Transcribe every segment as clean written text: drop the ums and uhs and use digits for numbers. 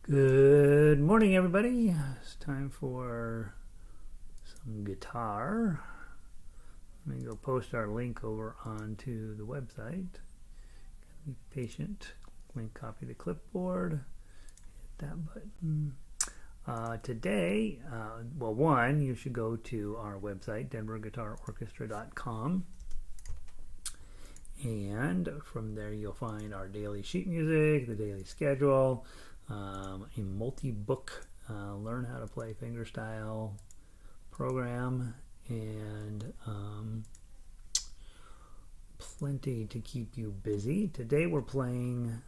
Good morning, everybody. It's time for some guitar. Let me go post our link over onto the website. Be patient. Link, copy the clipboard. Hit that button. Today, one, you should go to our website, denverguitarorchestra.com. And from there, you'll find our daily sheet music, the daily schedule, a multi-book learn how to play fingerstyle program, and plenty to keep you busy. Today we're playing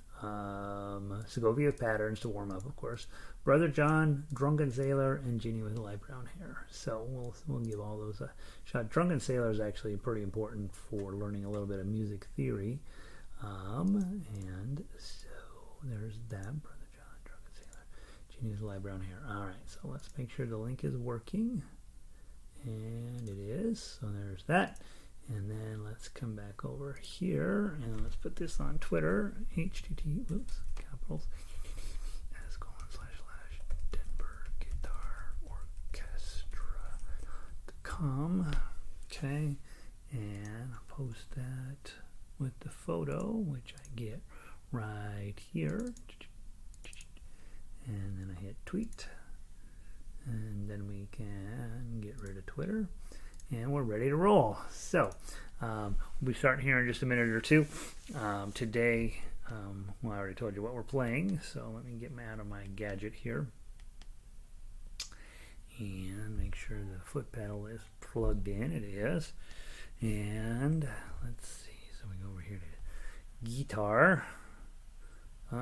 Segovia patterns to warm up, of course. Brother John, Drunken Sailor, and Jeanie with light brown hair. So we'll give all those a shot. Drunken Sailor is actually pretty important for learning a little bit of music theory. And so there's that. Brother John, Drunken Sailor, Jeanie with light brown hair. All right, so let's make sure the link is working. And it is. So there's that. And then let's come back over here and let's put this on Twitter. HTT, oops, capitals. denverguitarorchestra.com. Okay, and I'll post that with the photo, which I get right here. And then I hit tweet. And then we can get rid of Twitter. And we're ready to roll. So we'll be starting here in just a minute or two. Today, I already told you what we're playing, so let me get out of my gadget here and make sure the foot pedal is plugged in. It is. And let's see. So we go over here to guitar. I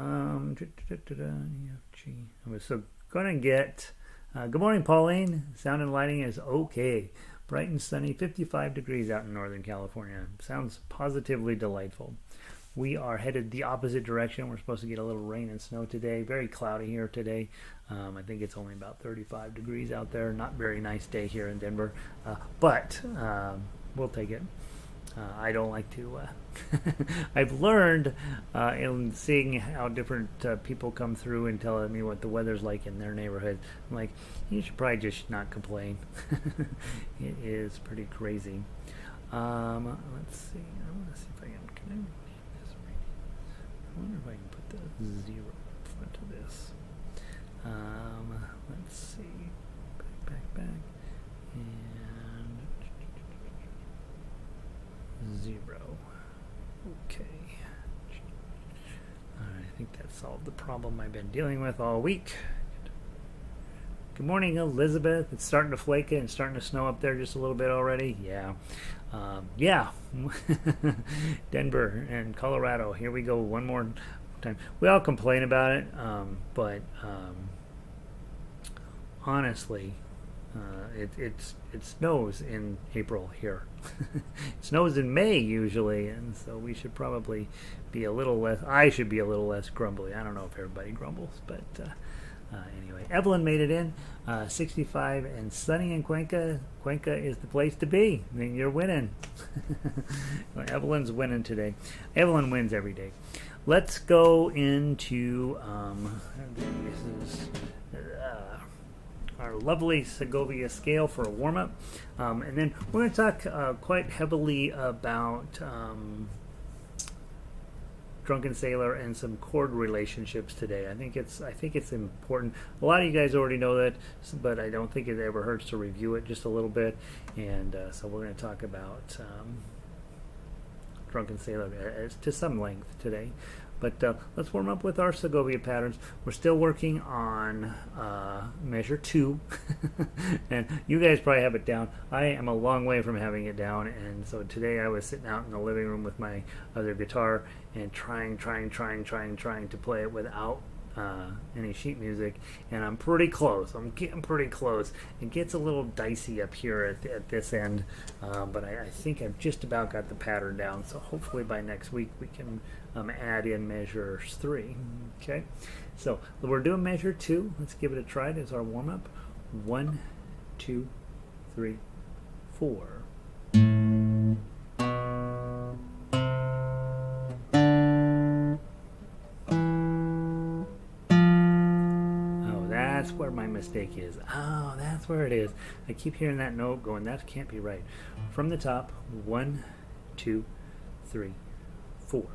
was so going to get. Good morning, Pauline. Sound and lighting is okay. Bright and sunny, 55 degrees out in Northern California. Sounds positively delightful. We are headed the opposite direction. We're supposed to get a little rain and snow today. Very cloudy here today. I think it's only about 35 degrees out there. Not very nice day here in Denver. But we'll take it. I don't like to. I've learned in seeing how different people come through and telling me what the weather's like in their neighborhood. I'm like, you should probably just not complain. It is pretty crazy. Let's see. I want to see if I can. Can I rename this? I wonder if I can put the 0 in front of this. Let's see. Back. And 0. Okay. I think that solved the problem I've been dealing with all week. Good morning, Elizabeth. It's starting to flake and starting to snow up there just a little bit already. Yeah. Denver and Colorado. Here we go one more time. We all complain about it, but honestly, it snows in April here. It snows in May usually, and so we should probably be a little less. I should be a little less grumbly. I don't know if everybody grumbles, but anyway, Evelyn made it in. 65 and sunny in Cuenca. Cuenca is the place to be. I mean, you're winning. Evelyn's winning today. Evelyn wins every day. Let's go into this is our lovely Segovia scale for a warm-up. And then we're going to talk quite heavily about Drunken Sailor and some chord relationships today. I think it's important. A lot of you guys already know that, but I don't think it ever hurts to review it just a little bit. And so we're going to talk about Drunken Sailor to some length today. But let's warm up with our Segovia patterns. We're still working on measure 2. And you guys probably have it down. I am a long way from having it down. And so today I was sitting out in the living room with my other guitar and trying to play it without any sheet music. And I'm pretty close. I'm getting pretty close. It gets a little dicey up here at this end. But I think I've just about got the pattern down. So hopefully by next week we can add in measures 3. Okay, so we're doing measure 2. Let's give it a try as our warm-up. 1, 2, 3, 4. that's where my mistake is. Oh, that's where it is. I keep hearing that note going, that can't be right. From the top, 1, 2, 3, 4.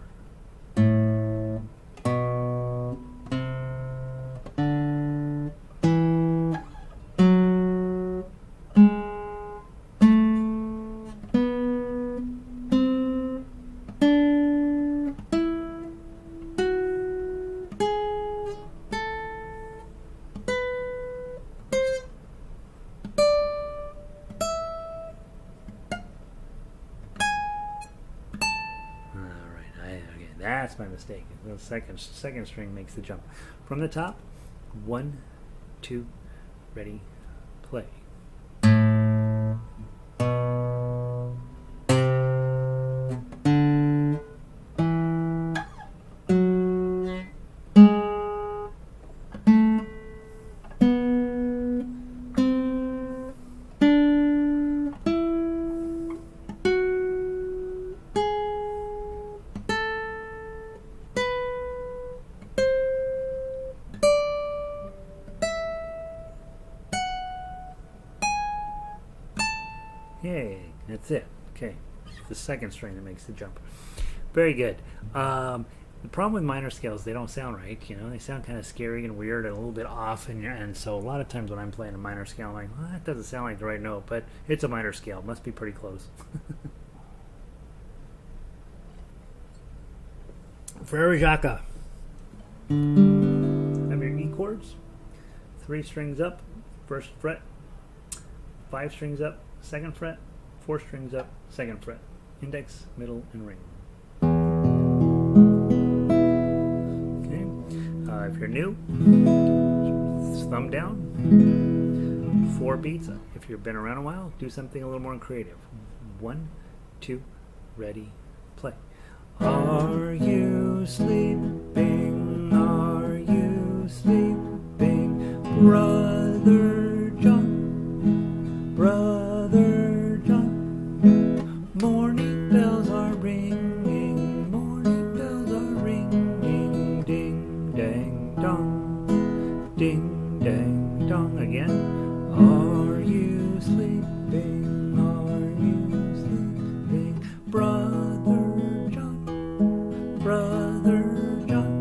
That's my mistake. The second string makes the jump. From the top, 1, 2, ready, play. Yay, that's it. Okay, it's the second string that makes the jump. Very good. The problem with minor scales, they don't sound right. You know, they sound kind of scary and weird and a little bit off. And so a lot of times when I'm playing a minor scale, I'm like, well, that doesn't sound like the right note, but it's a minor scale. It must be pretty close. Frere Jacques. Have your E chords. 3 strings up, first fret. 5 strings up, second fret. 4 strings up, second fret. Index, middle, and ring. Okay. If you're new, thumb down. 4 beats. If you've been around a while, do something a little more creative. 1, 2, ready, play. Are you sleeping? Are you sleeping, brother John? Brother John. Morning bells are ringing. Morning bells are ringing. Ding dang dong. Ding dang dong again. Are you sleeping? Are you sleeping, brother John? Brother John.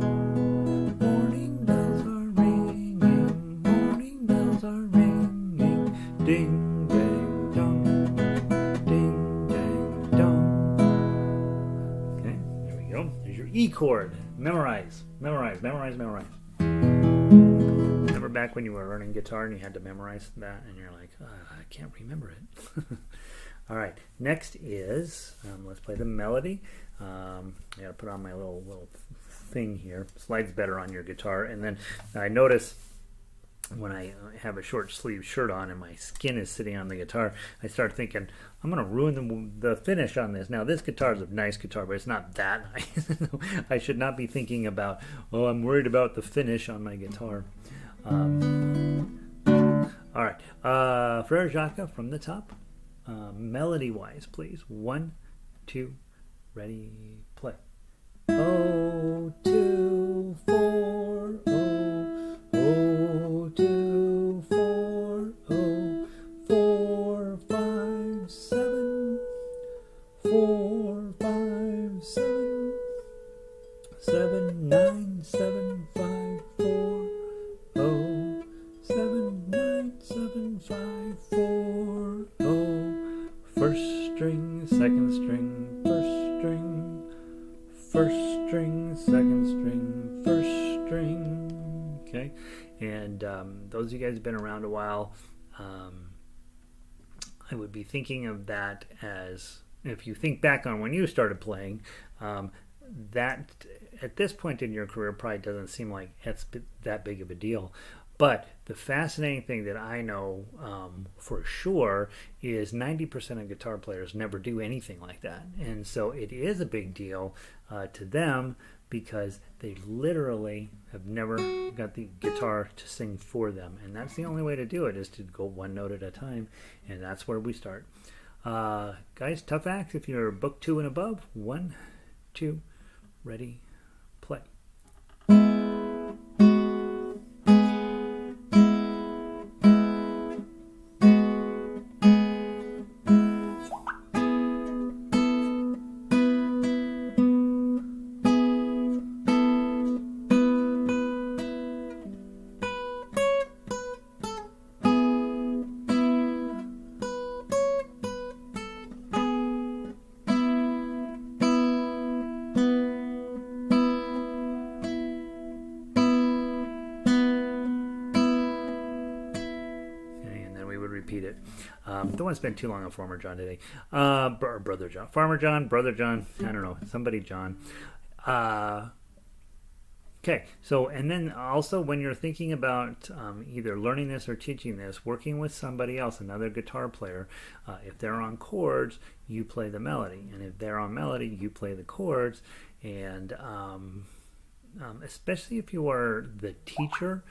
Morning bells are ringing. Morning bells are ringing. Ding dang dong. Ding dang dong. Okay, there we go. There's your E chord. Memorize. Memorize. Memorize. Memorize. Remember back when you were learning guitar and you had to memorize that and you're like, I can't remember it. All right, next is, let's play the melody. I gotta put on my little thing here. Slides better on your guitar. And then I notice when I have a short sleeve shirt on and my skin is sitting on the guitar, I start thinking, I'm going to ruin the finish on this. Now, this guitar is a nice guitar, but it's not that nice. I should not be thinking about, oh, I'm worried about the finish on my guitar. All right. Frere Jacques from the top. Melody-wise, please. 1, 2, ready, play. 0, 2, 4, 0, 2, 4, 0, 4, 5, 7, 4, 5, 7, 7, 9, 7, 5, 4, 0, 7, 9, 7, 5, 4, 0. First string, second string, first string, first string, second string, first string. Okay, and those of you guys who've been around a while, I would be thinking of that as, if you think back on when you started playing, that at this point in your career probably doesn't seem like it's that big of a deal. But the fascinating thing that I know for sure is 90% of guitar players never do anything like that. And so it is a big deal to them because they literally have never got the guitar to sing for them. And that's the only way to do it, is to go one note at a time. And that's where we start. Guys, tough acts if you're book 2 and above. 1, 2, ready, play. it. Don't want to spend too long on Farmer John today. Brother John. Farmer John, Brother John, I don't know, somebody John. Okay, so and then also when you're thinking about either learning this or teaching this, working with somebody else, another guitar player, if they're on chords, you play the melody, and if they're on melody, you play the chords, and especially if you are the teacher,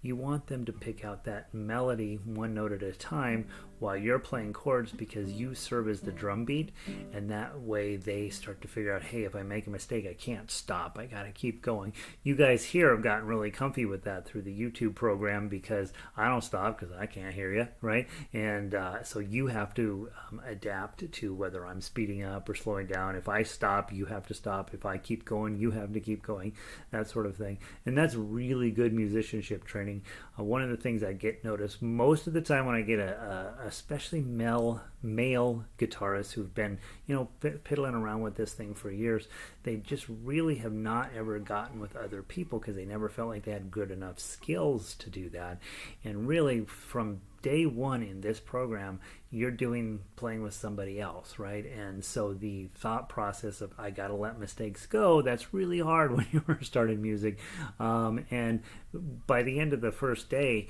you want them to pick out that melody one note at a time while you're playing chords, because you serve as the drum beat, and that way they start to figure out, hey, if I make a mistake, I can't stop, I gotta keep going. You guys here have gotten really comfy with that through the YouTube program, because I don't stop because I can't hear you, right? And so you have to adapt to whether I'm speeding up or slowing down. If I stop, you have to stop. If I keep going, you have to keep going, that sort of thing. And that's really good musicianship training. One of the things I get noticed most of the time when I get especially male guitarists who've been, piddling around with this thing for years, they just really have not ever gotten with other people because they never felt like they had good enough skills to do that. And really, from day one in this program, you're playing with somebody else, right? And so the thought process of I gotta let mistakes go, that's really hard when you first started music. And by the end of the first day,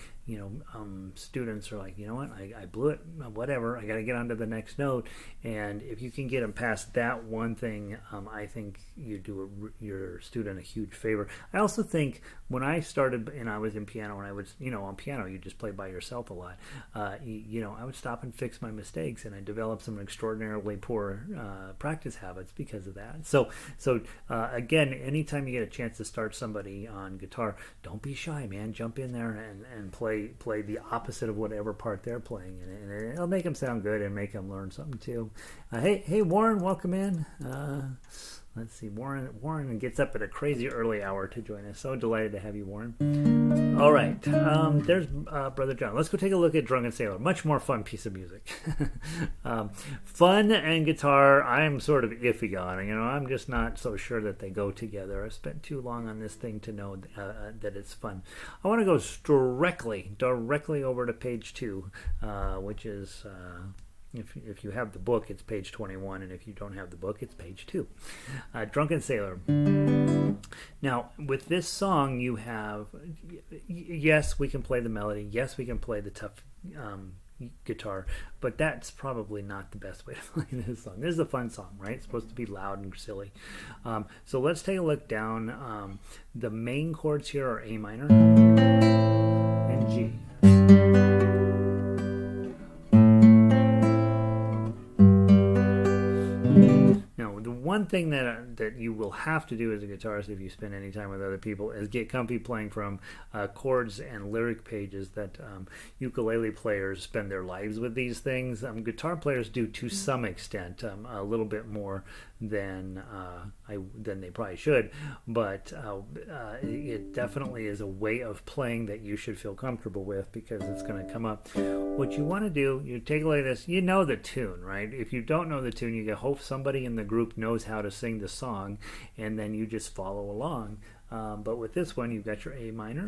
students are like, you know what, I blew it, whatever, I gotta get on to the next note. And if you can get them past that one thing, I think you do your student a huge favor. I also think when I started and I was in piano, and I was, on piano you just play by yourself a lot, I would stop and fix my mistakes, and I developed some extraordinarily poor practice habits because of that. So again, anytime you get a chance to start somebody on guitar, don't be shy, man. Jump in there and play the opposite of whatever part they're playing, and it'll make them sound good and make them learn something too. Hey Warren, welcome in. Let's see, Warren gets up at a crazy early hour to join us. So delighted to have you, Warren. All right, there's Brother John. Let's go take a look at Drunken Sailor. Much more fun piece of music. Fun and guitar, I'm sort of iffy on. I'm just not so sure that they go together. I've spent too long on this thing to know that it's fun. I want to go directly over to page 2, which is... If you have the book, it's page 21, and if you don't have the book, it's page 2. Drunken Sailor. Now, with this song, you have, yes, we can play the melody, yes, we can play the tough guitar, but that's probably not the best way to play this song. This is a fun song, right? It's supposed to be loud and silly. So let's take a look down. The main chords here are A minor and G. One thing that you will have to do as a guitarist if you spend any time with other people is get comfy playing from chords and lyric pages that ukulele players spend their lives with these things. Guitar players do to some extent, a little bit more than they probably should, but it definitely is a way of playing that you should feel comfortable with, because it's going to come up. What you want to do, you take a look at this, you know the tune, right? If you don't know the tune, you hope somebody in the group knows how to sing the song, and then you just follow along. But with this one, you've got your A minor.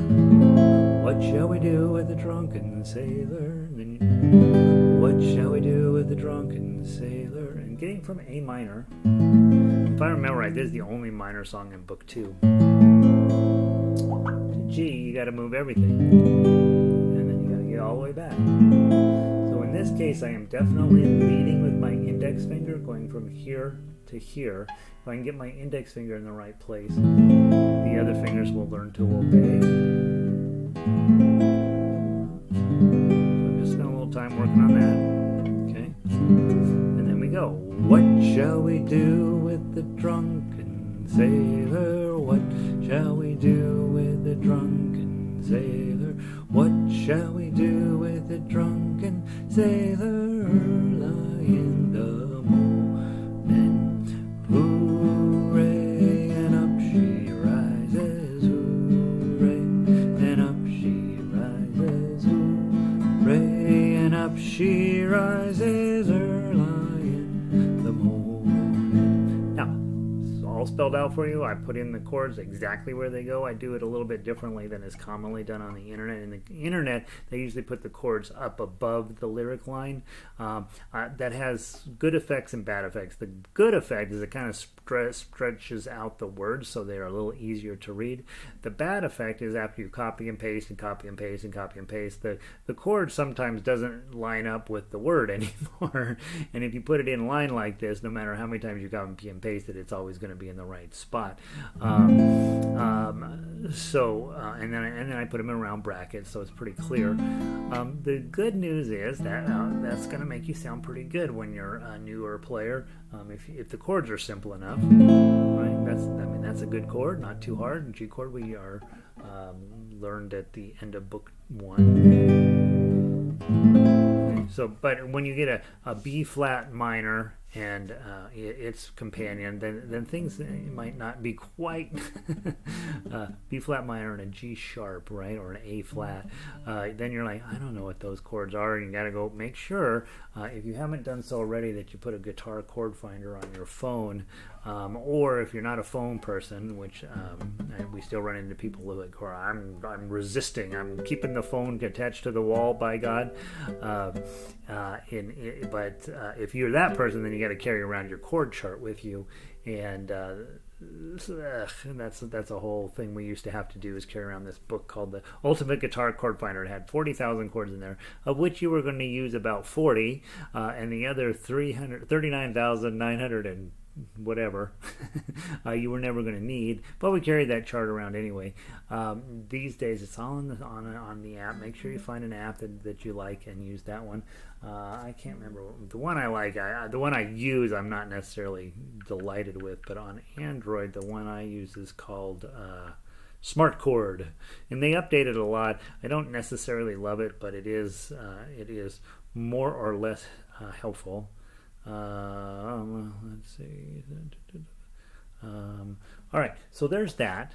What shall we do with the drunken sailor? And then what shall we do with the drunken sailor? And getting from A minor, if I remember right, this is the only minor song in book 2. To G, you got to move everything, and then you got to get all the way back. So in this case, I am definitely leading with my index finger, going from here to here. If I can get my index finger in the right place, the other fingers will learn to obey. So I'm just spending a little time working on that. Okay. And then we go. What shall we do with the drunken sailor? What shall we do with the drunken sailor? What shall we do with the drunken sailor? Lie in the moment. Hooray, and up she rises. Hooray, and up she rises. Hooray, and up she rises. Early in the morning. Now, it's all spelled out for you. I put in the chords exactly where they go. I do it a little bit differently than is commonly done on the internet. In the internet, they usually put the chords up above the lyric line. That has good effects and bad effects. The good effect is it kind of stretches out the words so they're a little easier to read. The bad effect is after you copy and paste and copy and paste and copy and paste, the chord sometimes doesn't line up with the word anymore. And if you put it in line like this, no matter how many times you copy and paste it, it's always going to be in the right spot. And then I put them in round brackets, so it's pretty clear. The good news is that that's going to make you sound pretty good when you're a newer player. If the chords are simple enough, right? That's a good chord, not too hard. G chord we are learned at the end of book 1. So, but when you get a B flat minor and its companion, then things might not be quite B flat minor and a G sharp, right, or an A flat. Then you're like, I don't know what those chords are, and you got to go make sure, if you haven't done so already, that you put a guitar chord finder on your phone, or if you're not a phone person, which we still run into people who are like, I'm resisting, I'm keeping the phone attached to the wall, by God. But if you're that person, then you got to carry around your chord chart with you, and that's a whole thing we used to have to do, is carry around this book called the Ultimate Guitar Chord Finder. It had 40,000 chords in there, of which you were going to use about 40, and the other 39,900 and whatever you were never going to need, but we carried that chart around anyway. These days it's all on the app. Make sure you find an app that you like and use that one. I can't remember the one I like. The one I use I'm not necessarily delighted with, but on Android the one I use is called Smart Chord, and they update it a lot. I don't necessarily love it, but it is more or less helpful. Let's see. All right, so there's that.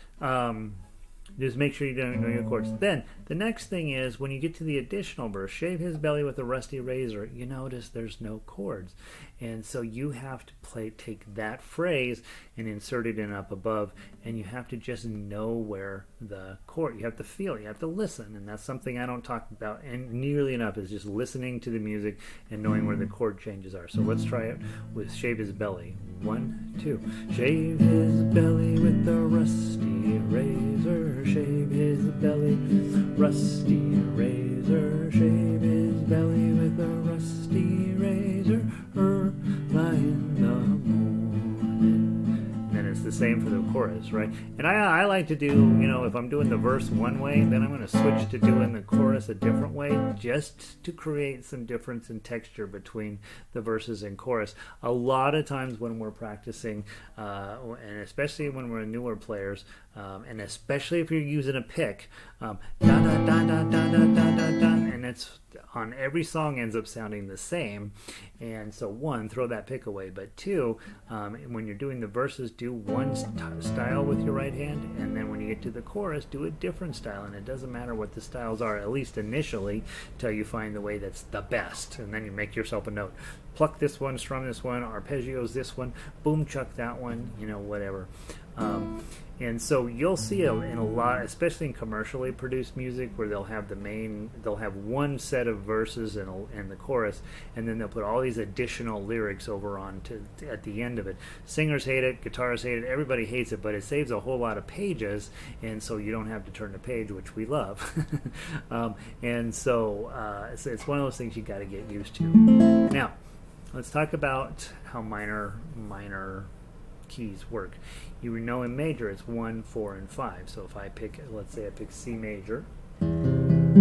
Just make sure you don't know your chords. Then the next thing is, when you get to the additional verse, shave his belly with a rusty razor, you notice there's no chords, and so you have to take that phrase and insert it in up above, and you have to just know where the chord. You have to feel it. You have to listen, and that's something I don't talk about and nearly enough, is just listening to the music and knowing where the chord changes are. So let's try it with shave his belly. 1, 2. Shave his belly with a rusty razor. Shave his belly, rusty razor. Shave his belly with a rusty razor. Early in the morning. And it's the same for the chorus, right? And I like to do, if I'm doing the verse one way, then I'm going to switch to doing the chorus a different way, just to create some difference in texture between the verses and chorus. A lot of times when we're practicing, and especially when we're newer players, and especially if you're using a pick, da da da da da da da da da, and it's on every song ends up sounding the same. And so 1, throw that pick away, but 2, when you're doing the verses, do one style with your right hand, and then when you get to the chorus, do a different style. And it doesn't matter what the styles are, at least initially, till you find the way that's the best, and then you make yourself a note. Pluck this one, strum this one, arpeggios this one, boom chuck that one, whatever. And so you'll see it in a lot, especially in commercially produced music, where they'll have one set of verses and the chorus, and then they'll put all these additional lyrics over on at the end of it. Singers hate it, guitarists hate it, everybody hates it, but it saves a whole lot of pages, and so you don't have to turn the page, which we love. And so it's one of those things you got to get used to. Now, let's talk about how minor keys work. You know, in major it's 1, 4, and 5. So if I pick, let's say I pick C major, and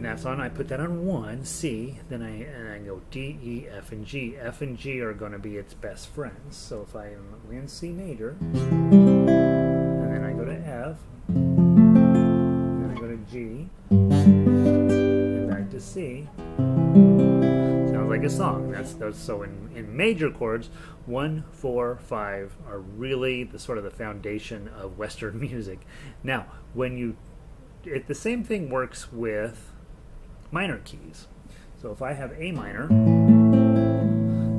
that's on, I put that on 1, C, then I go D, E, F, and G. F and G are going to be its best friends. So if I am in C major, and then I go to F, and then I go to G, and back to C. Sounds like a song. That's so in major chords, 1, 4, 5 are really the sort of the foundation of Western music. Now, the same thing works with minor keys. So if I have A minor,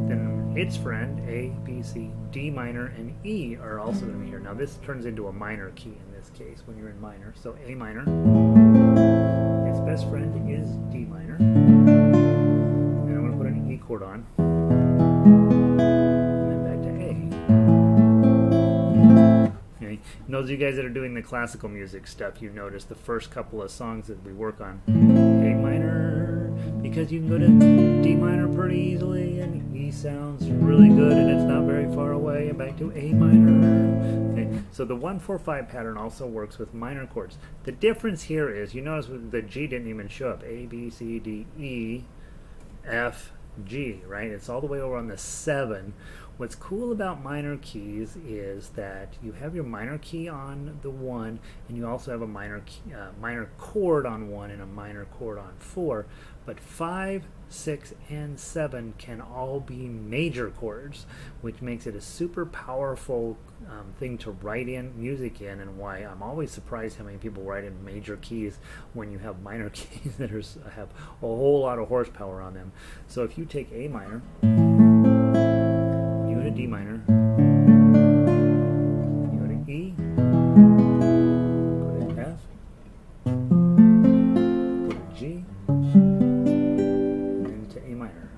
then its friend, A, B, C, D minor, and E are also going to be here. Now this turns into a minor key in this case when you're in minor. So A minor, its best friend is D minor. And I'm going to put an E chord on. And then back to A. Okay. And those of you guys that are doing the classical music stuff, you notice the first couple of songs that we work on, A minor, because you can go to D minor pretty easily, and E sounds really good, and it's not very far away, and back to A minor. Okay. So the 1-4-5 pattern also works with minor chords. The difference here is, you notice the G didn't even show up. A, B, C, D, E, F, G, right? It's all the way over on the 7. What's cool about minor keys is that you have your minor key on the 1, and you also have a minor chord on 1 and a minor chord on 4. But 5, 6, and 7 can all be major chords, which makes it a super powerful thing to write in music in, and why I'm always surprised how many people write in major keys when you have minor keys that have a whole lot of horsepower on them. So if you take A minor, you go to D minor, you go to E, go to F, go to G, and to A minor.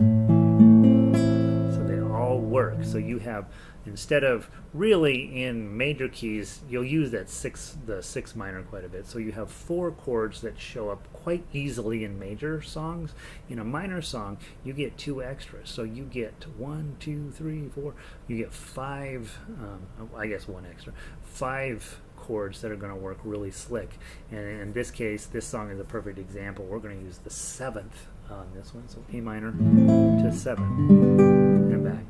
So they all work. So you have, instead of really in major keys, you'll use the 6 minor quite a bit. So you have 4 chords that show up quite easily in major songs. In a minor song, you get 2 extras. So you get 1, 2, 3, 4. You get 5. I guess 1 extra. 5 chords that are going to work really slick. And in this case, this song is a perfect example. We're going to use the 7th on this one. So A minor to 7 and back.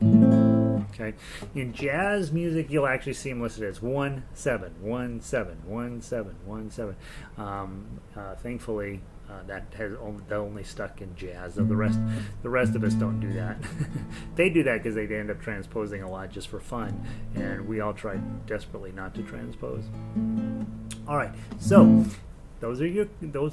Okay. In jazz music, you'll actually see them listed as 1, 7, 1, 7, 1, 7, 1, 7. Thankfully, that only stuck in jazz. So the rest of us don't do that. They do that because they end up transposing a lot just for fun, and we all try desperately not to transpose. All right. So those are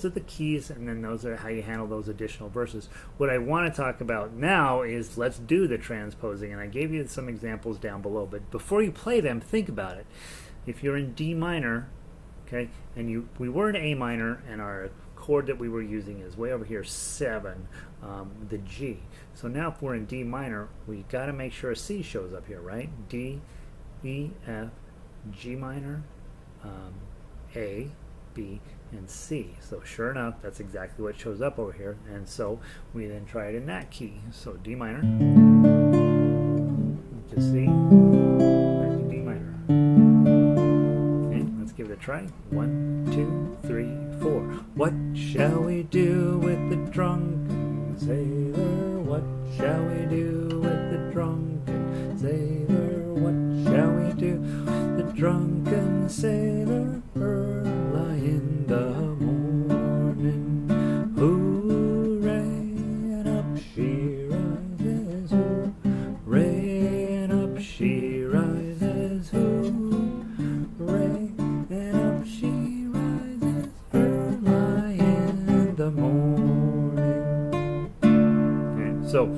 the keys, and then those are how you handle those additional verses. What I want to talk about now is let's do the transposing, and I gave you some examples down below, but before you play them, think about it. If you're in D minor, okay, and we were in A minor, and our chord that we were using is way over here, 7, the G. So now if we're in D minor, we got to make sure a C shows up here, right? D, E, F, G minor, A, B, and C. So sure enough, that's exactly what shows up over here, and so we then try it in that key. So D minor to C, back to D minor. Okay, let's give it a try. 1, 2, 3, 4. What shall we do with the drunken sailor? What shall we do with the drunken sailor? What shall we do with the drunken sailor? Early in the morning, hooray, and up she rises, hooray, and up she rises, hooray, and up she rises, early in the morning. Okay, so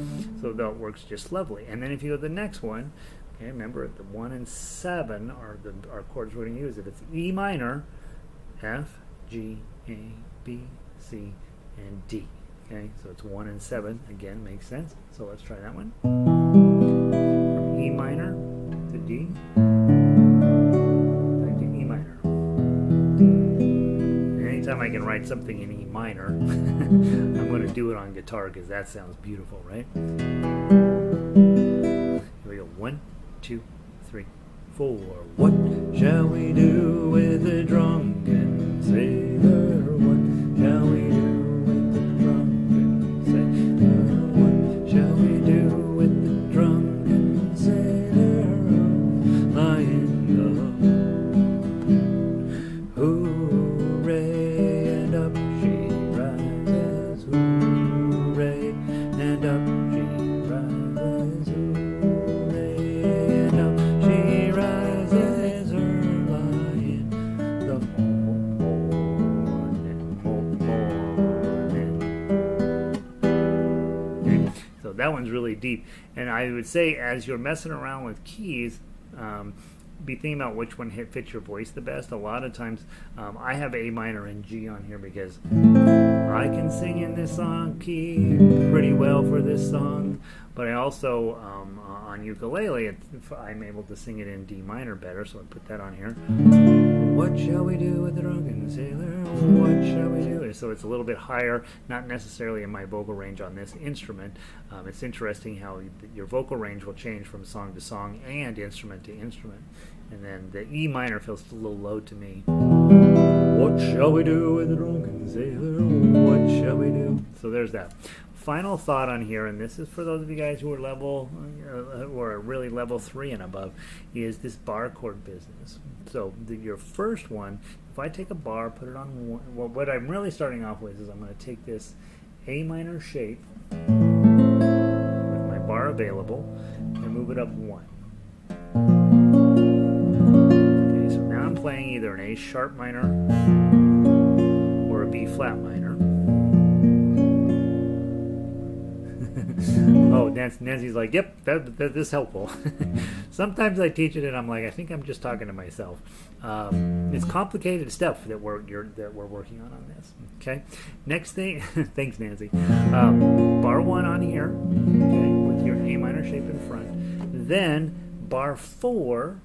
that works just lovely. And then if you go to the next one, okay, remember the 1 and 7 are our chords we're going to use. If it's E minor, F, G, A, B, C, and D. Okay, so it's 1 and 7. Again, makes sense. So let's try that one. From E minor to D, back to E minor. And anytime I can write something in E minor, I'm going to do it on guitar because that sounds beautiful, right? Here we go. 1, 2, 3, 4. What shall we do with the drunken sailor? What shall we do with the drunken sailor? What shall we do with the drunken sailor? Lying the hooray, and up she rises, hooray, and up she rises, hooray, and up she rises, her lying, one's really deep. And I would say as you're messing around with keys, be thinking about which one fits your voice the best. A lot of times I have A minor and G on here because I can sing in this song key pretty well for this song, but I also on ukulele I'm able to sing it in D minor better, so I put that on here. What shall we do with the drunken sailor? What shall we do? So it's a little bit higher, not necessarily in my vocal range on this instrument. It's interesting how your vocal range will change from song to song and instrument to instrument. And then the E minor feels a little low to me. What shall we do with the drunken sailor? What shall we do? So there's that. Final thought on here, and this is for those of you guys who are really level 3 and above, is this bar chord business. So your first one, if I take a bar, put it on one, well, what I'm really starting off with is I'm going to take this A minor shape with my bar available and move it up 1. Okay, so now I'm playing either an A sharp minor or a B flat minor. Oh, Nancy's like, yep, that is helpful. Sometimes I teach it and I'm like, I think I'm just talking to myself. It's complicated stuff that we're working on this. Okay, next thing, thanks Nancy. Bar 1 on here, okay, with your A minor shape in front. Then bar 4,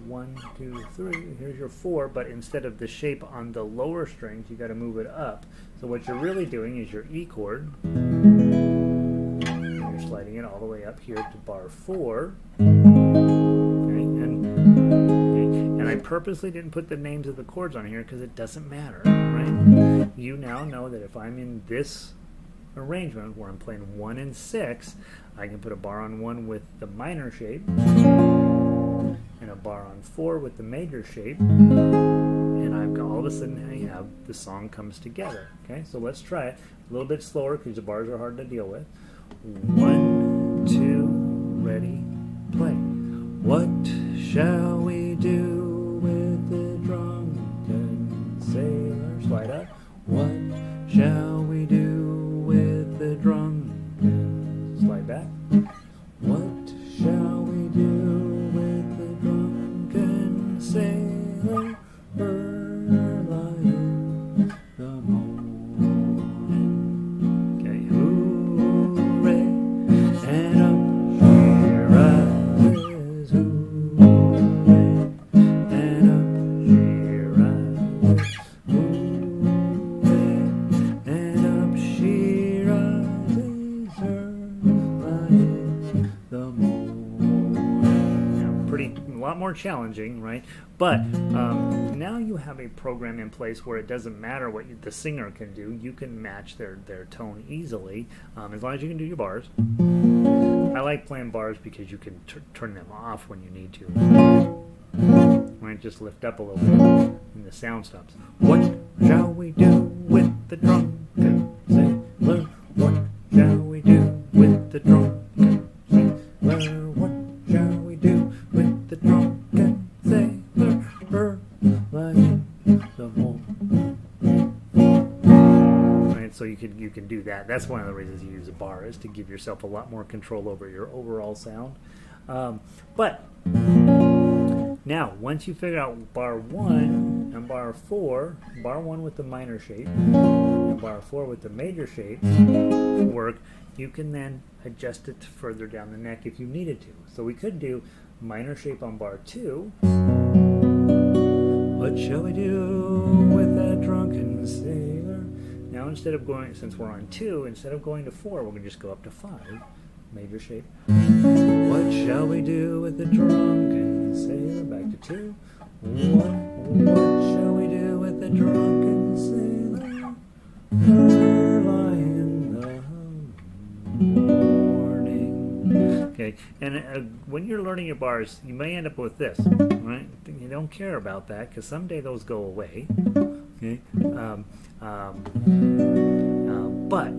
1, 2, 3. Here's your 4, but instead of the shape on the lower strings, you got to move it up. So what you're really doing is your E chord. You're sliding it all the way up here to bar 4. Okay, and I purposely didn't put the names of the chords on here because it doesn't matter, right? You now know that if I'm in this arrangement where I'm playing 1 and 6, I can put a bar on 1 with the minor shape and a bar on 4 with the major shape, and I've got, all of a sudden I have the song comes together. Okay, so let's try it a little bit slower because the bars are hard to deal with. 1, 2, ready, play. What shall we do with the drunken sailor? Slide up. What shall we do with the drunken? Slide back. What shall we do with the drunken sailor? Early in the morning. Okay, hooray, and up she rises, hooray, and up she rises, hooray, and up she rises, early in the morning. Now, a lot more challenging, right? But now you have a program in place where it doesn't matter what the singer can do. You can match their tone easily, as long as you can do your bars. I like playing bars because you can turn them off when you need to. Might just lift up a little bit and the sound stops. What shall we do with the drunken sailor? What shall we do with the drunken sailor? What shall we do with the drunken sailor? Like the morning. Right, so you can do that. That's one of the reasons you use a bar, is to give yourself a lot more control over your overall sound. But now, once you figure out bar 1 and bar 4, bar 1 with the minor shape and bar 4 with the major shape work, you can then adjust it further down the neck if you needed to. So we could do minor shape on bar 2. What shall we do with that drunken sailor? Now instead of going, since we're on 2, instead of going to 4, we're going to just go up to 5. Major shape. What shall we do with the drunken sailor? Back to 2. What shall we do with the drunken sailor? Early in the morning. Okay, and when you're learning your bars, you may end up with this, right? You don't care about that because someday those go away. Okay, but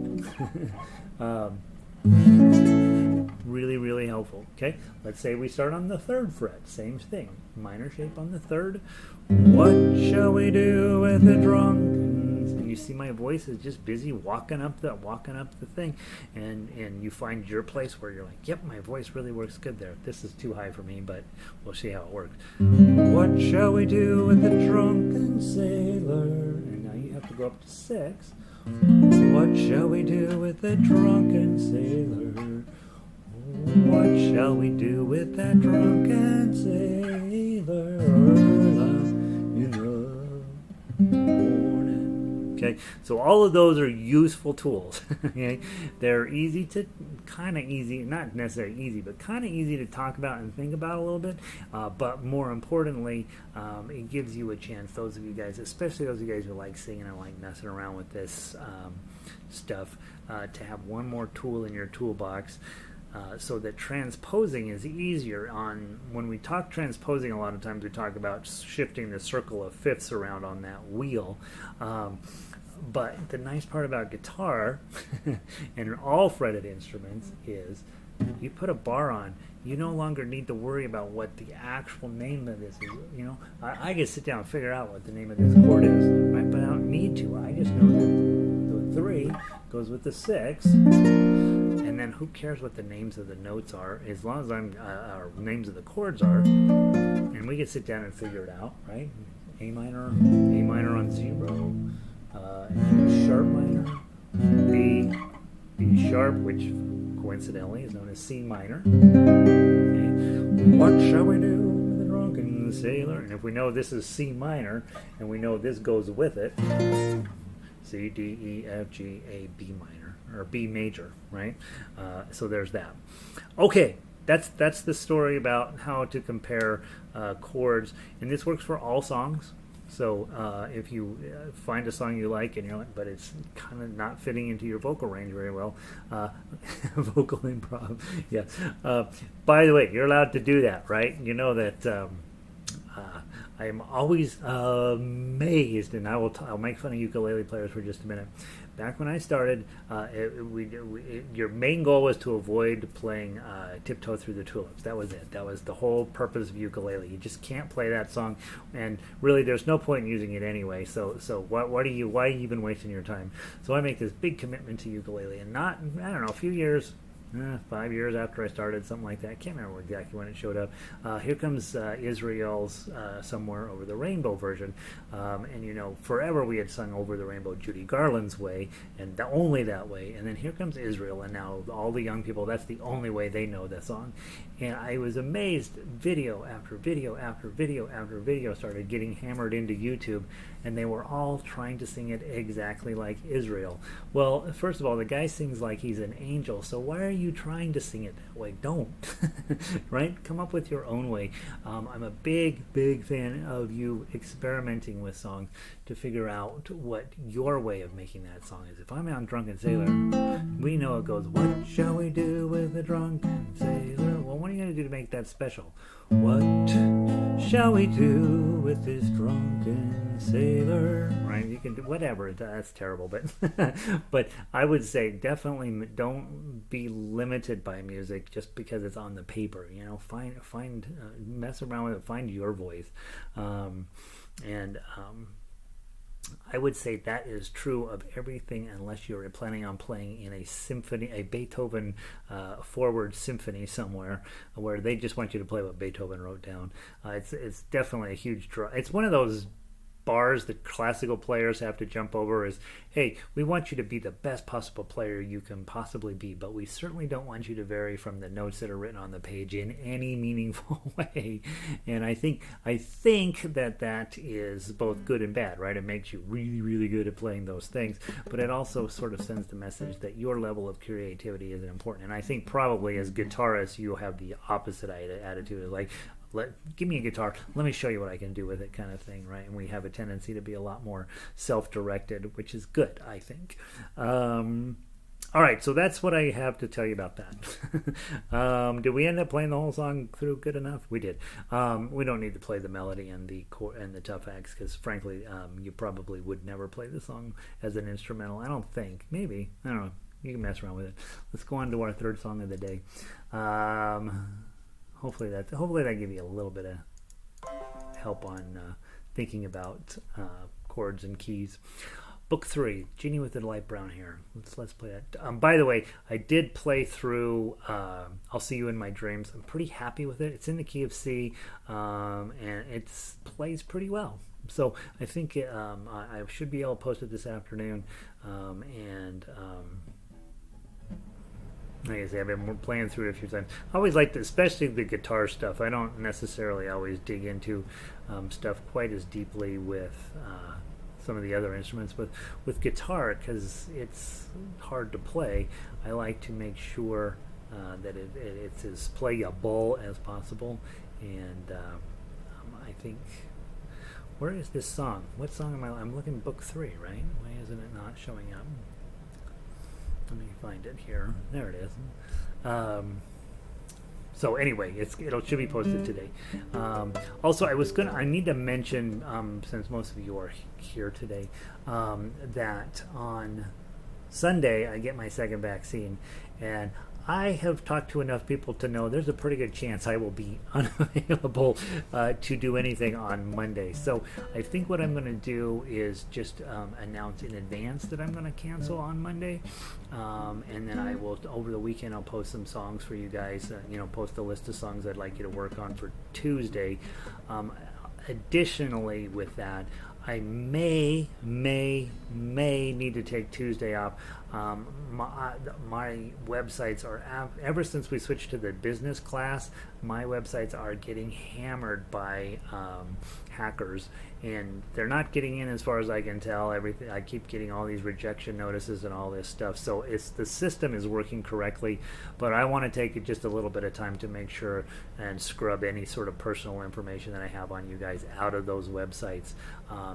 really, really helpful. Okay, let's say we start on the 3rd fret. Same thing. Minor shape on the 3rd. What shall we do with the drunken buttons, and you see my voice is just busy walking up the thing, and you find your place where you're like, yep, my voice really works good there. This is too high for me, but we'll see how it works. What shall we do with the drunken sailor? And now you have to go up to 6. What shall we do with the drunken sailor? What shall we do with that drunken sailor in the morning? Okay, so all of those are useful tools. Okay, they're easy to, not necessarily easy, but kind of easy to talk about and think about a little bit. But more importantly, it gives you a chance, those of you guys, especially those of you guys who like singing and like messing around with this stuff, to have one more tool in your toolbox. So that transposing is easier. When we talk transposing, a lot of times we talk about shifting the circle of fifths around on that wheel. But the nice part about guitar and all fretted instruments is you put a bar on, you no longer need to worry about what the actual name of this is. You know, I can sit down and figure out what the name of this chord is, right? But I don't need to. I just know that the 3 goes with the 6. And then who cares what the names of the notes are, as long as our names of the chords are, and we can sit down and figure it out, right? A minor on 0, sharp minor, B sharp, which coincidentally is known as C minor. Okay. What shall we do with the drunken sailor? And if we know this is C minor, and we know this goes with it, C, D, E, F, G, A, B minor, or B major, right? So there's that. Okay, that's the story about how to compare chords, and this works for all songs. So if you find a song you like and you're like, but it's kind of not fitting into your vocal range very well, vocal improv, yeah. By the way, you're allowed to do that, right? You know that I am always amazed, and I'll make fun of ukulele players for just a minute. Back when I started, your main goal was to avoid playing Tiptoe Through the Tulips. That was it. That was the whole purpose of ukulele. You just can't play that song, and really there's no point in using it anyway. So why are you even wasting your time? So I make this big commitment to ukulele, and I don't know, a few years, 5 years after I started, something like that. I can't remember exactly when it showed up. Here comes Israel's Somewhere Over the Rainbow version. And, you know, forever we had sung Over the Rainbow Judy Garland's way, and only that way. And then here comes Israel, and now all the young people, that's the only way they know that song. And I was amazed, video after video after video after video started getting hammered into YouTube, and they were all trying to sing it exactly like Israel. Well, first of all, the guy sings like he's an angel, so why are you trying to sing it that way? Don't. Right? Come up with your own way. I'm a big fan of you experimenting with songs to figure out what your way of making that song is. If I'm on Drunken Sailor, we know it goes, what shall we do with the drunken sailor? Well, what are you going to do to make that special? What shall we do with this drunken sailor? Right? You can do whatever. That's terrible, but I would say definitely don't be limited by music just because it's on the paper. You know, mess around with it. Find your voice, I would say that is true of everything unless you're planning on playing in a symphony, a Beethoven forward symphony somewhere where they just want you to play what Beethoven wrote down. It's definitely a huge draw. It's one of those bars that classical players have to jump over is, hey, we want you to be the best possible player you can possibly be, but we certainly don't want you to vary from the notes that are written on the page in any meaningful way. And I think that is both good and bad, right? It makes you really, really good at playing those things, but it also sort of sends the message that your level of creativity isn't important. And I think probably as guitarists, you have the opposite attitude, like, give me a guitar, let me show you what I can do with it, kind of thing, right? And we have a tendency to be a lot more self-directed, which is good, I think. All right, so that's what I have to tell you about that. Did we end up playing the whole song through good enough? We did. We don't need to play the melody and the tough acts because, frankly, you probably would never play the song as an instrumental. I don't think. Maybe. I don't know. You can mess around with it. Let's go on to our third song of the day. Hopefully that give you a little bit of help on thinking about chords and keys. Book 3, Jeanie with the light brown hair. Let's play that. By the way, I did play through I'll See You in My Dreams. I'm pretty happy with it. It's in the key of C, and it plays pretty well. So I think I should be able to post it this afternoon. Like I say, I've been playing through it a few times. I always like, especially the guitar stuff. I don't necessarily always dig into stuff quite as deeply with some of the other instruments, but with guitar, because it's hard to play, I like to make sure that it's as playable as possible. And I think, where is this song? What song am I'm looking Book 3, right? Why isn't it not showing up? Let me find it here. There it is. So anyway, it should be posted today. Also, I need to mention, since most of you are here today, that on Sunday I get my second vaccine, and I have talked to enough people to know there's a pretty good chance I will be unavailable to do anything on Monday. So I think what I'm going to do is just announce in advance that I'm going to cancel on Monday, and then I will, over the weekend, I'll post some songs for you guys. Post a list of songs I'd like you to work on for Tuesday. Additionally, with that, I may need to take Tuesday off. My websites are, ever since we switched to the business class, my websites are getting hammered by hackers, and they're not getting in as far as I can tell. Everything, I keep getting all these rejection notices and all this stuff. So the system is working correctly, but I want to take just a little bit of time to make sure and scrub any sort of personal information that I have on you guys out of those websites. I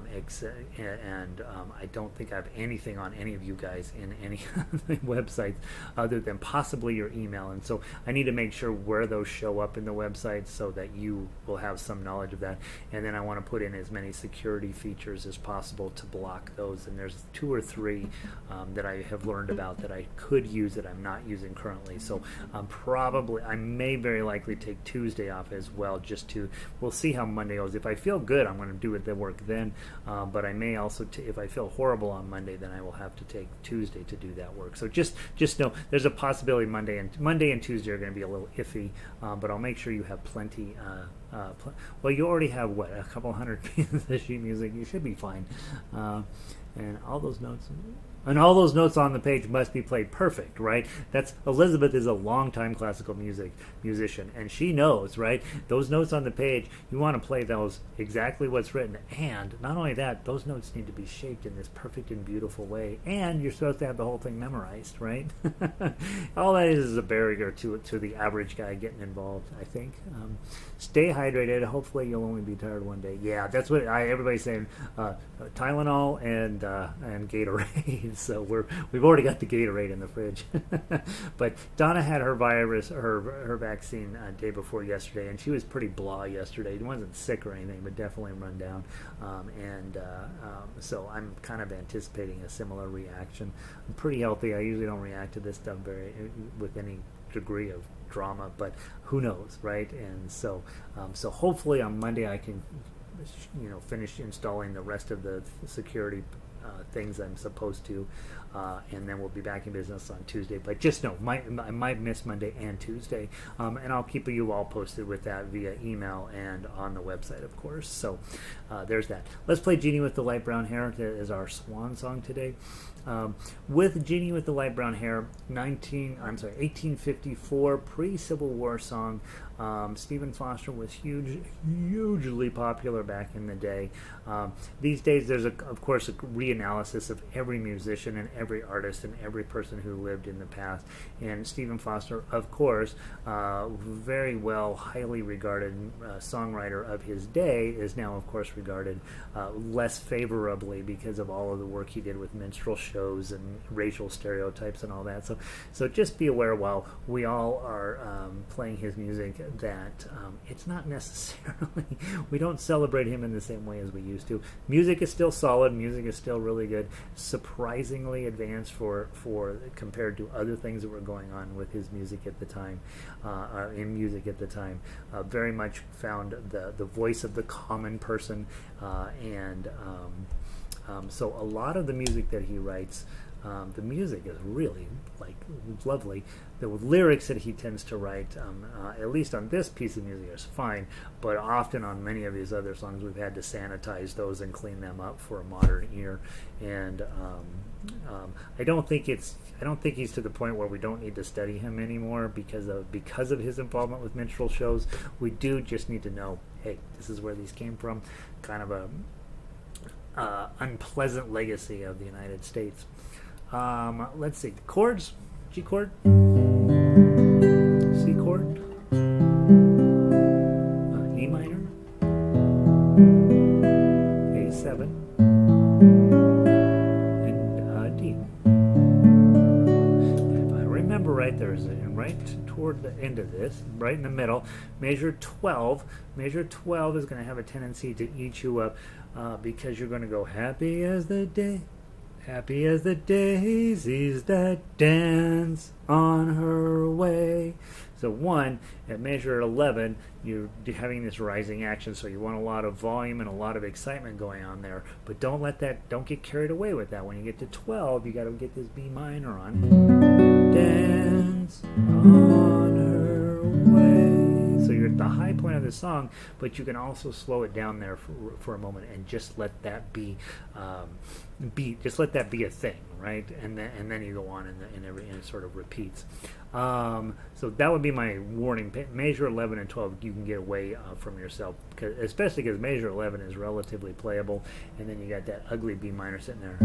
don't think I have anything on any of you guys in any websites other than possibly your email, and so I need to make sure where those show up in the website so that you will have some knowledge of that. And then I want to put in as many security features as possible to block those, and there's 2 or 3 that I have learned about that I could use that I'm not using currently. So I may very likely take Tuesday off as well, we'll see how Monday goes. If I feel good, I'm going to do the work then, but I may also, if I feel horrible on Monday, then I will have to take Tuesday to do that work. So just know there's a possibility Monday and Tuesday are going to be a little iffy, but I'll make sure you have plenty. Well, you already have a couple hundred pieces of sheet music. You should be fine, and all those notes. And all those notes on the page must be played perfect, right? Elizabeth is a longtime classical musician, and she knows, right? Those notes on the page, you want to play those exactly what's written. And not only that, those notes need to be shaped in this perfect and beautiful way. And you're supposed to have the whole thing memorized, right? All that is a barrier to the average guy getting involved, I think. Stay hydrated. Hopefully you'll only be tired one day. Yeah, that's what everybody's saying. Tylenol and Gatorade. So we've already got the Gatorade in the fridge. But Donna had her vaccine day before yesterday, and she was pretty blah yesterday. She wasn't sick or anything, but definitely run down. So I'm kind of anticipating a similar reaction. I'm pretty healthy. I usually don't react to this stuff with any degree of drama, but who knows, right? And so hopefully on Monday I can finish installing the rest of the security things I'm supposed to, and then we'll be back in business on Tuesday. But just know, I might miss Monday and Tuesday, and I'll keep you all posted with that via email and on the website, of course. So there's that. Let's play Jeanie with the light brown hair as our swan song today. With Jeanie with the light brown hair, 1854, pre-Civil War song. Stephen Foster was hugely popular back in the day. These days, there's of course a reanalysis of every musician and every artist and every person who lived in the past. And Stephen Foster, of course, very well, highly regarded songwriter of his day, is now, of course, regarded less favorably because of all of the work he did with minstrel shows and racial stereotypes and all that. So just be aware, while we all are playing his music, that it's not necessarily, we don't celebrate him in the same way as we used to. Music is still solid, music is still really good, surprisingly advanced for compared to other things that were going on with his music at the time, very much found the voice of the common person, and So a lot of the music that he writes, the music is really like lovely. The lyrics that he tends to write, at least on this piece of music, is fine. But often on many of his other songs, we've had to sanitize those and clean them up for a modern ear. And I don't think he's to the point where we don't need to study him anymore because of his involvement with minstrel shows. We do just need to know, hey, this is where these came from. Kind of a unpleasant legacy of the United States. Let's see. Chords. G chord. C chord. E minor. A7. And D. If I remember right, there's right toward the end of this, right in the middle, measure 12. Measure 12 is going to have a tendency to eat you up because you're going to go happy as the day. Happy as the daisies that dance on her way. So 1, at measure 11, you're having this rising action, so you want a lot of volume and a lot of excitement going on there. But don't get carried away with that. When you get to 12, you got to get this B minor on. Dance on her way. So you're at the high point of the song, but you can also slow it down there for a moment and just let that be a thing, right? And then you go on and it sort of repeats. So that would be my warning. Measure 11 and 12, you can get away from yourself, especially because measure 11 is relatively playable, and then you got that ugly B minor sitting there.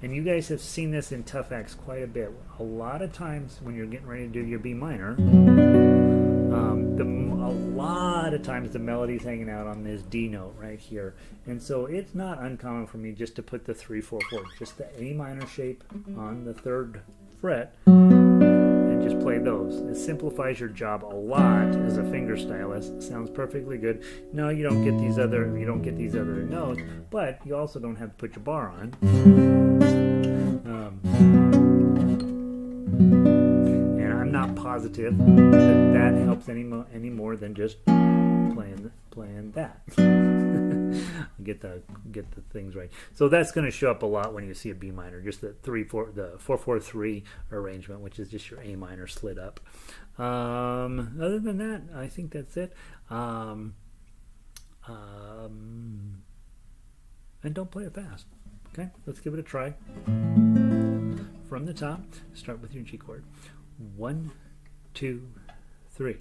And you guys have seen this in Tough Acts quite a bit. A lot of times when you're getting ready to do your B minor, a lot of times the melody's hanging out on this D note right here, and so it's not uncommon for me just to put the 3-4-4, just the A minor shape on the 3rd fret, and just play those. It simplifies your job a lot as a finger stylist. Sounds perfectly good. No, you don't get these other notes, but you also don't have to put your bar on. And I'm not positive that helps any more than just playing that. get the things right. So that's going to show up a lot when you see a B minor, just the 4-4-3 arrangement, which is just your A minor slid up. Other than that, I think that's it. And don't play it fast. Okay, let's give it a try. From the top, start with your G chord. 1, 2, 3.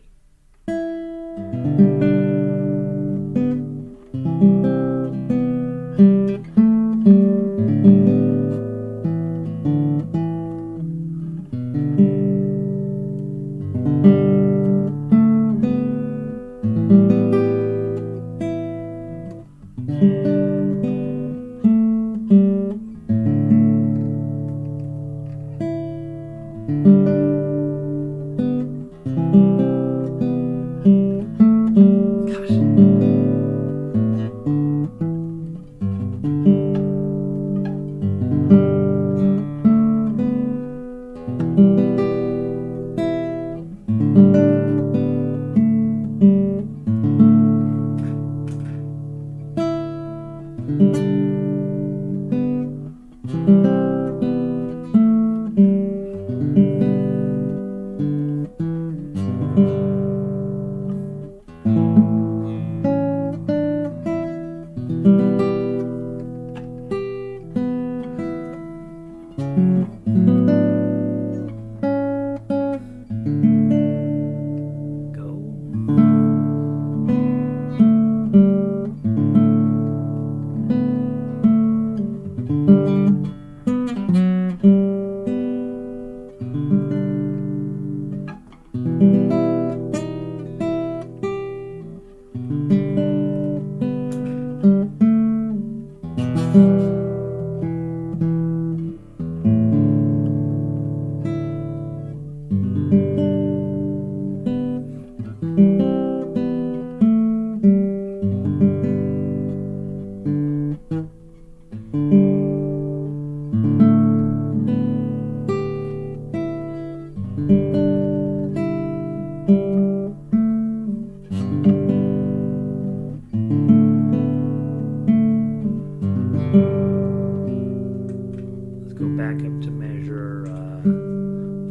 back up to measure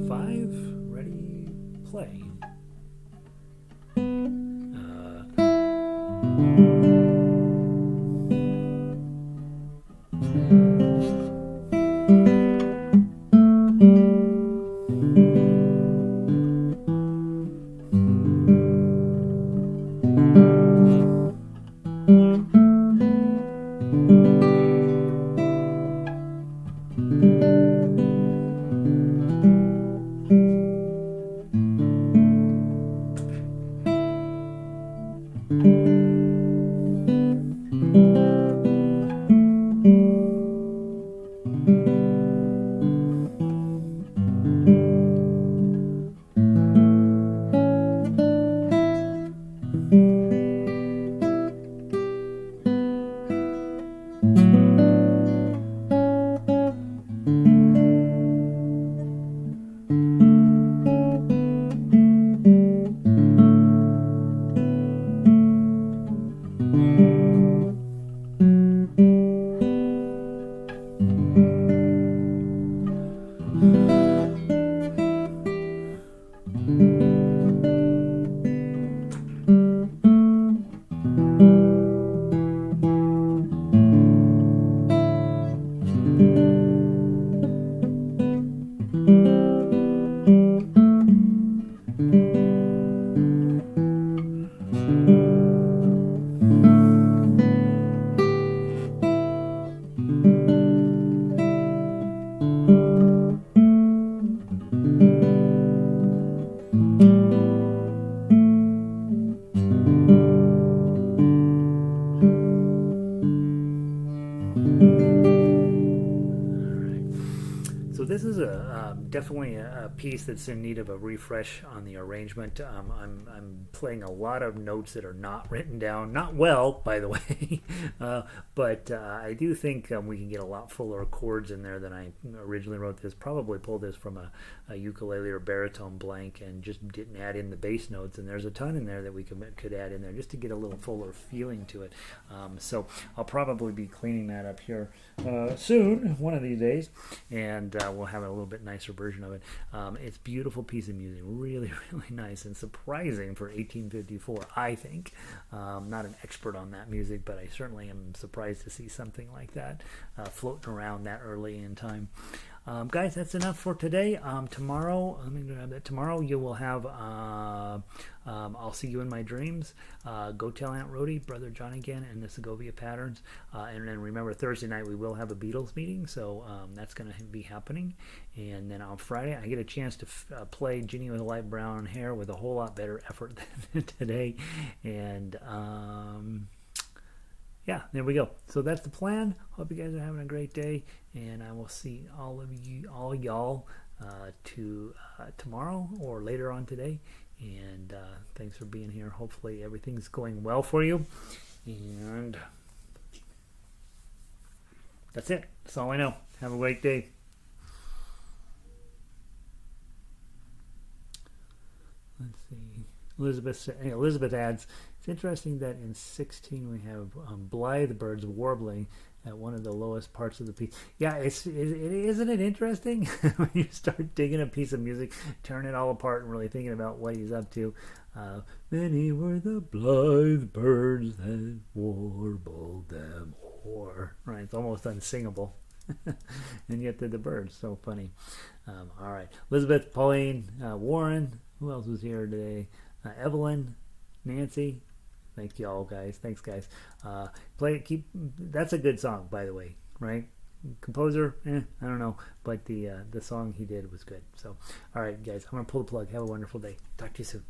5. Ready, play. So this is definitely a piece that's in need of a refresh on the arrangement. I'm playing a lot of notes that are not written down, not well, by the way, but I do think we can get a lot fuller chords in there than I originally wrote this. Probably pulled this from a ukulele or baritone blank and just didn't add in the bass notes, and there's a ton in there that we could add in there just to get a little fuller feeling to it. So I'll probably be cleaning that up here soon, one of these days, and we'll have a little bit nicer version of it. It's a beautiful piece of music, really, really nice and surprising for 1854, I think. Not an expert on that music, but I certainly am surprised to see something like that floating around that early in time. Guys, that's enough for today. Tomorrow, let me grab that. Tomorrow you will have I'll See You in My Dreams, Go Tell Aunt Rhody, Brother John Again, and the Segovia Patterns. And then remember, Thursday night we will have a Beatles meeting, so that's going to be happening. And then on Friday I get a chance to play Jeanie with Light Brown Hair with a whole lot better effort than today. And yeah, there we go. So that's the plan. Hope you guys are having a great day, and I will see all y'all tomorrow or later on today. And thanks for being here. Hopefully everything's going well for you. And that's it. That's all I know. Have a great day. Let's see. Elizabeth adds, it's interesting that in 16 we have blithe birds warbling at one of the lowest parts of the piece. Yeah, isn't it interesting when you start digging a piece of music, turn it all apart and really thinking about what he's up to. Many were the blithe birds that warbled them o'er. Right, it's almost unsingable. And yet they're the birds. So funny. All right, Elizabeth, Pauline, Warren, who else was here today? Evelyn, Nancy. Thank you all, guys. Thanks, guys. That's a good song, by the way, right? Composer, I don't know, but the song he did was good. So, all right, guys, I'm gonna pull the plug. Have a wonderful day. Talk to you soon.